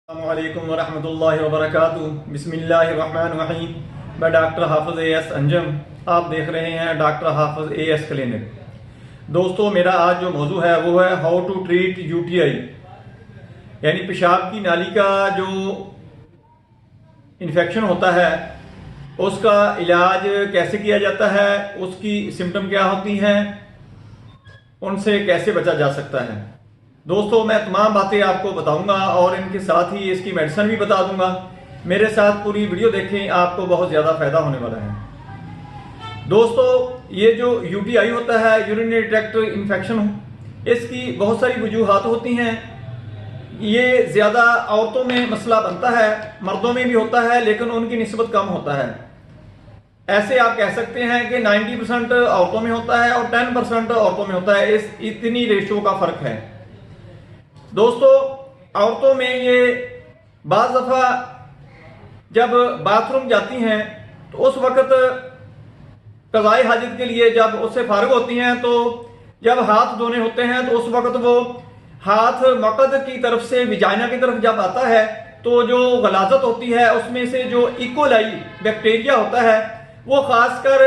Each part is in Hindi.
अस्सलामुअलैकुम वरहमतुल्लाहि वबरकातुहू। बिस्मिल्लाहिर्रहमानिर्रहीम। मैं डॉक्टर हाफिज़ ए.एस. अंजम, आप देख रहे हैं डॉक्टर हाफिज़ ए.एस. क्लिनिक। दोस्तों, मेरा आज जो मौजू है वो है हाउ टू ट्रीट यूटीआई, यानी पेशाब की नाली का जो इन्फेक्शन होता है उसका इलाज कैसे किया जाता है, उसकी सिम्टम क्या होती हैं, उनसे कैसे बचा जा सकता है। दोस्तों, मैं तमाम बातें आपको बताऊंगा और इनके साथ ही इसकी मेडिसिन भी बता दूंगा। मेरे साथ पूरी वीडियो देखें, आपको बहुत ज़्यादा फायदा होने वाला है। दोस्तों, ये जो यूटीआई होता है, यूरिनरी ट्रैक्ट इन्फेक्शन, इसकी बहुत सारी वजूहात होती हैं। ये ज़्यादा औरतों में मसला बनता है, मर्दों में भी होता है लेकिन उनकी निस्बत कम होता है। ऐसे आप कह सकते हैं कि 90% औरतों में होता है और 10% औरतों में होता है। इस इतनी रेशो का फर्क है। दोस्तों, औरतों में ये बाज़ दफ़ा जब बाथरूम जाती हैं तो उस वक़्त क़ज़ाए हाजत के लिए जब उससे फारिग होती हैं तो जब हाथ धोने होते हैं तो उस वक़्त वो हाथ मक़द की तरफ से विजाइना की तरफ जब आता है तो जो गलाजत होती है उसमें से जो इकोलाई बैक्टीरिया होता है वो ख़ासकर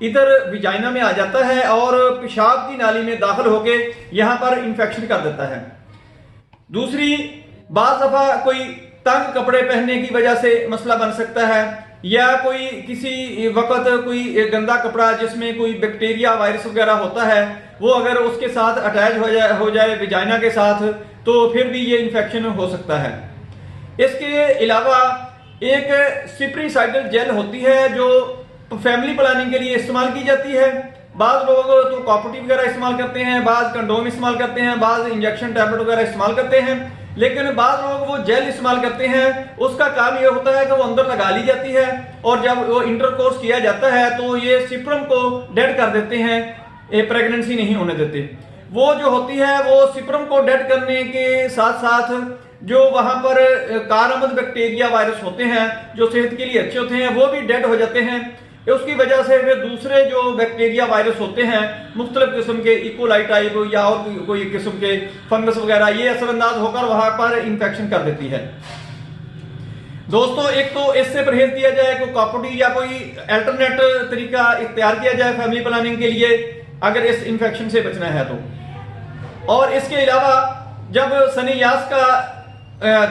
इधर विजाइना में आ जाता है और पेशाब की नाली में दाखिल होके यहाँ पर इन्फेक्शन कर देता है। दूसरी, बाज़ दफ़ा कोई तंग कपड़े पहनने की वजह से मसला बन सकता है, या कोई किसी वक्त कोई गंदा कपड़ा जिसमें कोई बैक्टीरिया वायरस वगैरह होता है वो अगर उसके साथ अटैच हो जाए विजाइना के साथ तो फिर भी ये इन्फेक्शन हो सकता है। इसके अलावा एक स्प्रिसाइडल जेल होती है जो फैमिली प्लानिंग के लिए इस्तेमाल की जाती है। बाज़ लोग तो कॉपर्टी वगैरह इस्तेमाल करते हैं, बाज़ कंडोम इस्तेमाल करते हैं, बाज़ इंजेक्शन टैबलेट वगैरह इस्तेमाल करते हैं, लेकिन बाज़ लोग वो जेल इस्तेमाल करते हैं। उसका काम ये होता है कि वो अंदर लगा ली जाती है और जब वो इंटरकोर्स किया जाता है तो ये सिप्रम को डेड कर देते हैं, प्रेगनेंसी नहीं होने देते। वो जो होती है वो सिप्रम को डेड करने के साथ साथ जो वहां पर कारआमद बैक्टीरिया वायरस होते हैं जो सेहत के लिए अच्छे होते हैं वो भी डेड हो जाते हैं। उसकी वजह से फिर दूसरे जो बैक्टीरिया वायरस होते हैं मुख्तलिफ किस्म के इकोलाई टाइप या और कोई किस्म के फंगस वगैरह ये असरअंदाज होकर वहां पर इंफेक्शन कर देती है। दोस्तों, एक तो इससे परहेज किया जाए, कोई कॉपर्टी या कोई अल्टरनेट तरीका इख्तियार किया जाए फैमिली प्लानिंग के लिए अगर इस इंफेक्शन से बचना है तो। और इसके अलावा जब सनीयास का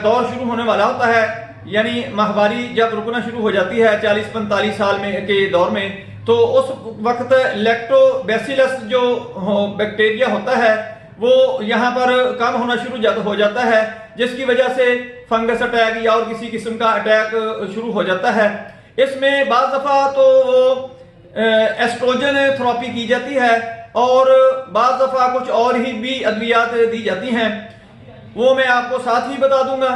दौर शुरू होने वाला होता है, यानी माहवारी जब रुकना शुरू हो जाती है 40-45 साल में के दौर में, तो उस वक्त लैक्टोबैसिलस जो बैक्टीरिया होता है वो यहाँ पर कम होना शुरू हो जाता है, जिसकी वजह से फंगस अटैक या और किसी किस्म का अटैक शुरू हो जाता है। इसमें बाज़ दफ़ा तो वो एस्ट्रोजन थेरेपी की जाती है और बाज़ दफ़ा कुछ और ही भी अद्वियात दी जाती हैं, वो मैं आपको साथ ही बता दूंगा।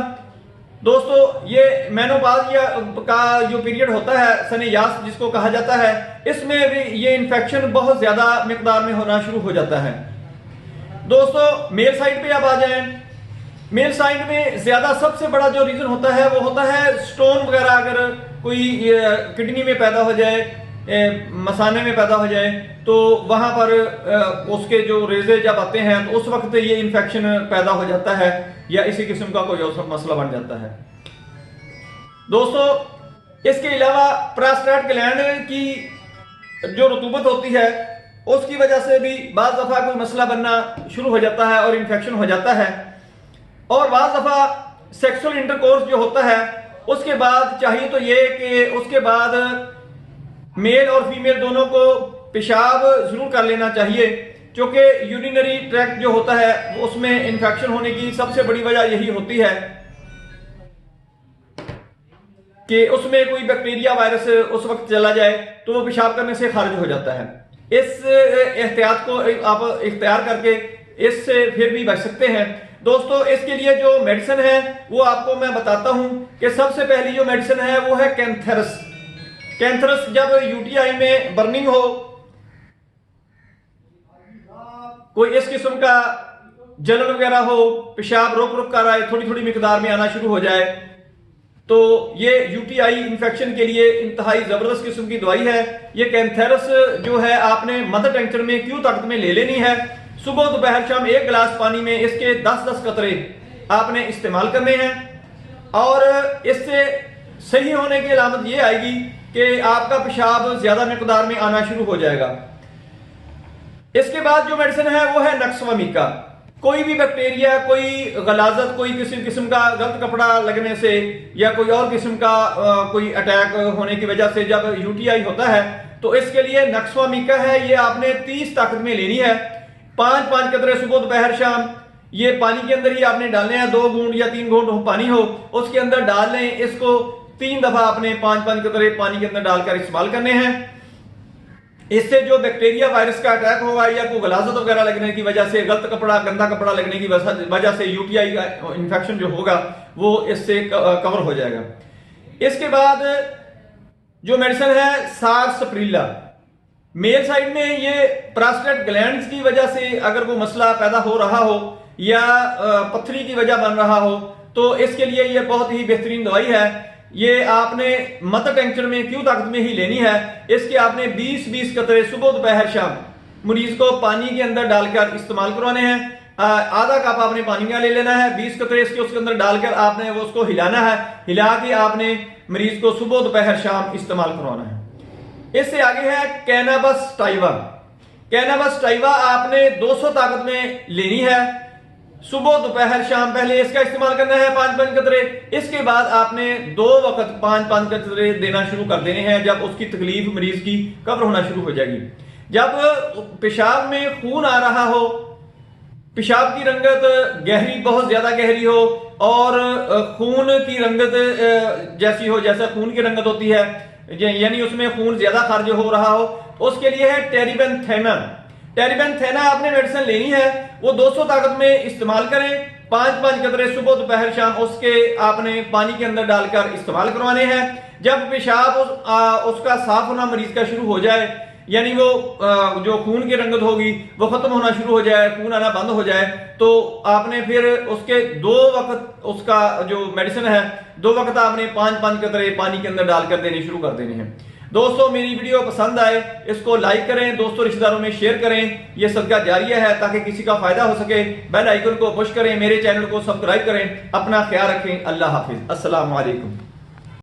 दोस्तों, ये मेनोपॉज़ का जो पीरियड होता है, सनीयास जिसको कहा जाता है, इसमें भी ये इन्फेक्शन बहुत ज्यादा मिकदार में होना शुरू हो जाता है। दोस्तों, मेल साइड पे अब आ जाएं। मेल साइड में ज्यादा सबसे बड़ा जो रीजन होता है वो होता है स्टोन वगैरह, अगर कोई किडनी में पैदा हो जाए, मसाने में पैदा हो जाए तो वहां पर उसके जो रेजे जब आते हैं तो उस वक्त ये इन्फेक्शन पैदा हो जाता है या इसी किस्म का कोई और मसला बन जाता है। दोस्तों, इसके अलावा प्रोस्टेट ग्लैंड की जो रतूबत होती है उसकी वजह से भी बाज़ दफ़ा कोई मसला बनना शुरू हो जाता है और इन्फेक्शन हो जाता है। और बाज़ दफ़ा सेक्सुअल इंटरकोर्स जो होता है उसके बाद चाहिए तो ये कि उसके बाद मेल और फीमेल दोनों को पेशाब जरूर कर लेना चाहिए, क्योंकि यूरिनरी ट्रैक्ट जो होता है उसमें इन्फेक्शन होने की सबसे बड़ी वजह यही होती है कि उसमें कोई बैक्टीरिया वायरस उस वक्त चला जाए तो वो पेशाब करने से खारिज हो जाता है। इस एहतियात को आप इख्तियार करके इससे फिर भी बच सकते हैं। दोस्तों, इसके लिए जो मेडिसिन है वो आपको मैं बताता हूं कि सबसे पहली जो मेडिसिन है वो है कैंथरस। कैंथरस जब यूटीआई में बर्निंग हो, कोई इस किस्म का जलन वगैरह हो, पेशाब रुक रुक कर आए, थोड़ी थोड़ी मिकदार में आना शुरू हो जाए, तो ये यूटीआई इन्फेक्शन के लिए इंतहाई जबरदस्त किस्म की दवाई है। ये कैंथरस जो है आपने मदर टेंचर में क्यों ताकत में ले लेनी है। सुबह दोपहर शाम 1 गिलास पानी में इसके 10-10 कतरे आपने इस्तेमाल करने हैं। और इससे सही होने की अलामत ये आएगी कि आपका पेशाब ज्यादा मिकदार में आना शुरू हो जाएगा। इसके बाद जो मेडिसिन है वो है नक्स व मीका। कोई भी बैक्टीरिया, कोई गलाजत, कोई किसी किस्म का गलत कपड़ा लगने से या कोई और किस्म का कोई अटैक होने की वजह से जब यूटीआई होता है तो इसके लिए नक्स व मीका है, ये आपने 30 ताकत में लेनी है। 5-5 कतरे सुबह दोपहर शाम ये पानी के अंदर ही आपने डालने हैं। 2 घूंट या 3 घूंट पानी हो उसके अंदर डाल लें। इसको 3 दफा आपने 5-5 कतरे पानी के अंदर डालकर इस्तेमाल करने हैं। इससे जो बैक्टीरिया वायरस का अटैक होगा या कोई गलाजत वगैरह लगने की वजह से, गलत कपड़ा, गंदा कपड़ा लगने की वजह से यूटीआई का इन्फेक्शन जो होगा वो इससे कवर हो जाएगा। इसके बाद जो मेडिसिन है सारसप्रीला। मेल साइड में ये प्रोस्टेट ग्लैंड्स की वजह से अगर वो मसला पैदा हो रहा हो या पथरी की वजह बन रहा हो तो इसके लिए ये बहुत ही बेहतरीन दवाई है। ये आपने मदर टेंक्चर में क्यों ताकत में ही लेनी है। इसके आपने 20-20 कतरे सुबह दोपहर शाम मरीज को पानी के अंदर डालकर इस्तेमाल करवाने हैं। आधा कप आपने पानी का ले लेना है, 20 कतरे इसके उसके अंदर डालकर आपने वो उसको हिलाना है। हिला के आपने मरीज को सुबह दोपहर शाम इस्तेमाल करवाना है। इससे आगे है कैनाबस टाइवा। कैनाबस टाइवा आपने 200 ताकत में लेनी है। सुबह दोपहर शाम पहले इसका इस्तेमाल करना है 5-5 कतरे। इसके बाद आपने 2 वक्त 5-5 कतरे देना शुरू कर देने हैं जब उसकी तकलीफ मरीज की कवर होना शुरू हो जाएगी। जब पेशाब में खून आ रहा हो, पेशाब की रंगत गहरी, बहुत ज्यादा गहरी हो और खून की रंगत जैसी हो जैसा खून की रंगत होती है, यानी उसमें खून ज्यादा खारिज हो रहा हो, उसके लिए है टेरिबेंथेना। टेरिबेंथेना आपने मेडिसिन लेनी है, वो 200 ताकत में इस्तेमाल करें। 5-5 कतरे सुबह दोपहर शाम उसके आपने पानी के अंदर डालकर इस्तेमाल करवाने हैं। जब पेशाब उसका साफ होना मरीज का शुरू हो जाए, यानी वो जो खून की रंगत होगी वो खत्म होना शुरू हो जाए, खून आना बंद हो जाए, तो आपने फिर उसके 2 वक्त उसका जो मेडिसिन है 2 वक्त आपने 5-5 कतरे पानी के अंदर डालकर देने शुरू कर देने हैं। दोस्तों मेरी वीडियो पसंद आए इसको लाइक करें, दोस्तों रिश्तेदारों में शेयर करें। ये सदका जारिया है ताकि किसी का फायदा हो सके। बेल आइकन को पुश करें, मेरे चैनल को सब्सक्राइब करें। अपना ख्याल रखें। अल्लाह हाफिज। अस्सलाम वालेकुम।